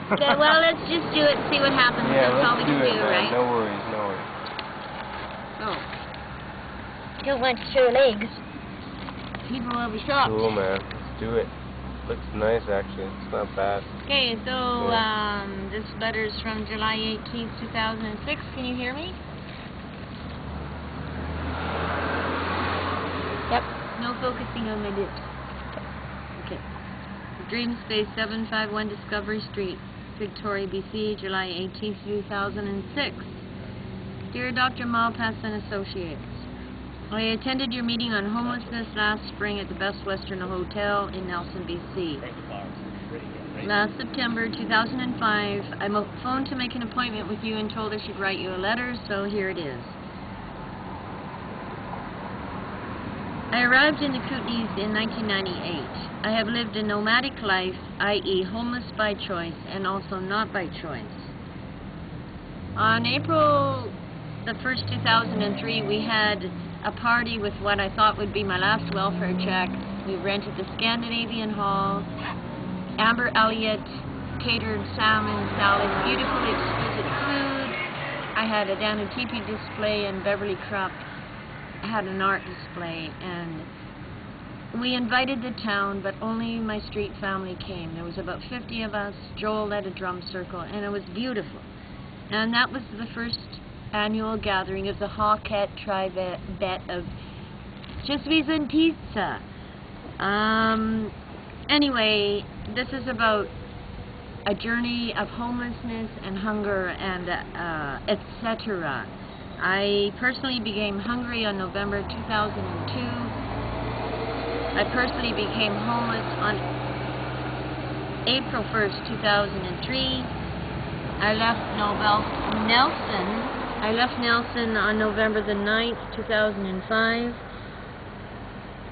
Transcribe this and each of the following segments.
Okay, well, let's just do it and see what happens. Yeah, That's all we let's can do it, do, man. right? No worries, no worries. Oh. Don't want to show legs. People will be shocked. Cool, man. Let's do it. Looks nice, actually. It's not bad. Okay, so Yeah. this letter's from July 18th, 2006. Can you hear me? Yep. No focusing on my lips. Okay. Dream Space 751 Discovery Street, Victoria, BC, July 18th, 2006. Dear Dr. Malpass and Associates, I attended your meeting on homelessness last spring at the Best Western Hotel in Nelson, BC. Last September 2005, I phoned to make an appointment with you and told I should write you a letter, so here it is. I arrived in the Kootenays in 1998. I have lived a nomadic life, i.e. homeless by choice and also not by choice. On April the 1st, 2003, we had a party with what I thought would be my last welfare check. We rented the Scandinavian Hall. Amber Elliott catered salmon, salad, beautiful, exquisite food. I had a Danutipi display, and Beverly Krupp had an art display, and we invited the town, but only my street family came. There was about 50 of us. Joel led a drum circle, and it was beautiful. And that was the first annual gathering of the Hawkette Tribet of Chesapeake and Pizza. Anyway, this is about a journey of homelessness and hunger and etc. I personally became hungry on November 2002. I personally became homeless on April 1st, 2003. I left Nelson on November the 9th, 2005,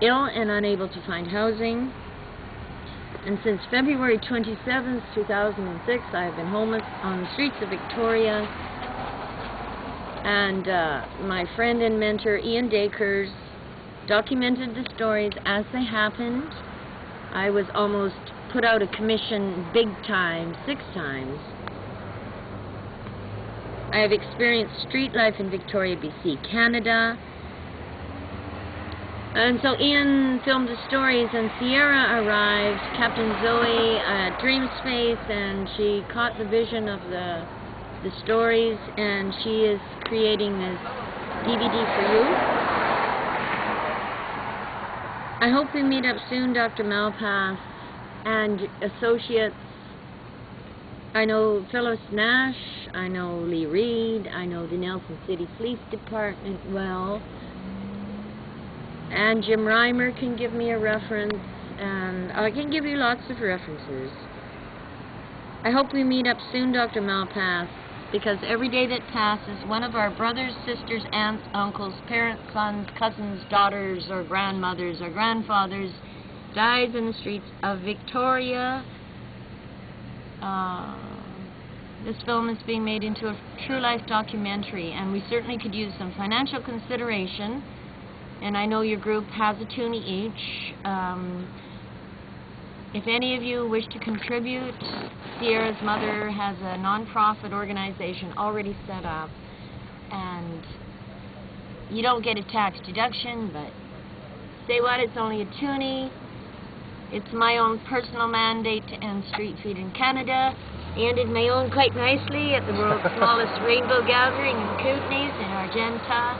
ill and unable to find housing. And since February 27th, 2006, I have been homeless on the streets of Victoria. And my friend and mentor, Ian Dakers, documented the stories as they happened. I was almost put out of commission big time, 6 times. I have experienced street life in Victoria, BC, Canada. And so Ian filmed the stories, and Sierra arrived, Captain Zoe at Dream Space, and she caught the vision of the stories, and she is creating this DVD for you. I hope we meet up soon, Dr. Malpass and associates. I know Phyllis Nash, I know Lee Reed, I know the Nelson City Police Department well, and Jim Reimer can give me a reference, and I can give you lots of references. I hope we meet up soon, Dr. Malpass, because every day that passes, one of our brothers, sisters, aunts, uncles, parents, sons, cousins, daughters, or grandmothers, or grandfathers dies in the streets of Victoria. This film is being made into a true life documentary, and we certainly could use some financial consideration. And I know your group has a toonie each. If any of you wish to contribute, Sierra's mother has a non-profit organization already set up, and you don't get a tax deduction, but say what, it's only a toonie. It's my own personal mandate to end street feed in Canada. I ended my own quite nicely at the world's smallest rainbow gathering in Kootenays in Argenta.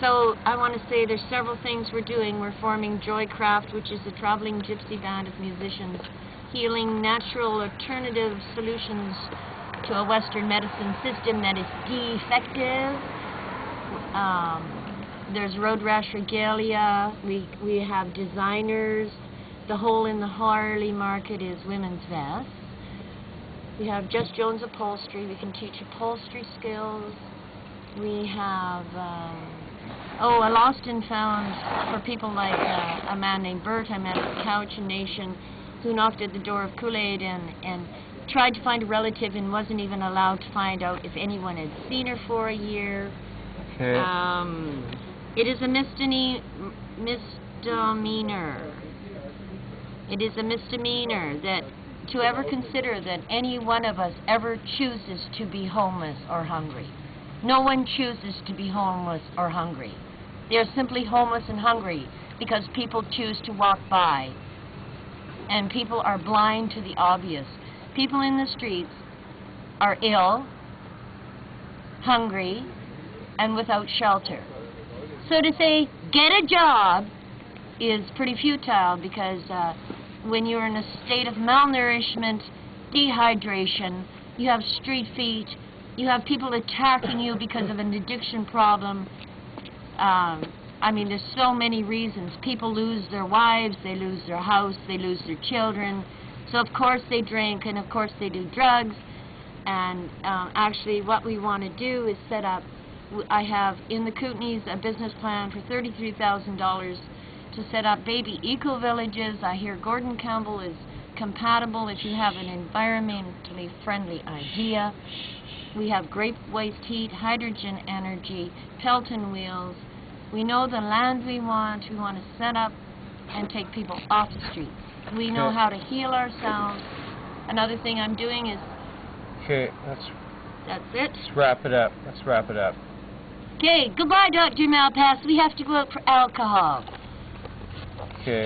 So I want to say there's several things we're doing. We're forming Joycraft, which is a traveling gypsy band of musicians healing natural alternative solutions to a Western medicine system that is defective. There's Road Rash Regalia. We have designers. The hole in the Harley market is women's vests. We have Just Jones Upholstery. We can teach upholstery skills. We have a lost and found for people like a man named Bert I met at the Cowichan Nation, who knocked at the door of Kool-Aid and tried to find a relative and wasn't even allowed to find out if anyone had seen her for a year. Okay. It is a misdemeanor It is a misdemeanor that to ever consider that any one of us ever chooses to be homeless or hungry. No one chooses to be homeless or hungry. They are simply homeless and hungry because people choose to walk by. And people are blind to the obvious. People in the streets are ill, hungry, and without shelter. So to say, get a job is pretty futile because when you're in a state of malnourishment, dehydration, you have street feet, you have people attacking you because of an addiction problem. I mean, there's so many reasons. People lose their wives, they lose their house, they lose their children. So of course they drink, and of course they do drugs. And actually what we want to do is set up, I have in the Kootenays a business plan for $33,000 to set up baby eco-villages. I hear Gordon Campbell is compatible if you have an environmentally friendly idea. We have grape waste heat, hydrogen energy, Pelton wheels. We know the land we want to set up and take people off the streets. We know how to heal ourselves. Another thing I'm doing is... Okay, that's it. Let's wrap it up. Okay, goodbye, Dr. Malpass. We have to go out for alcohol.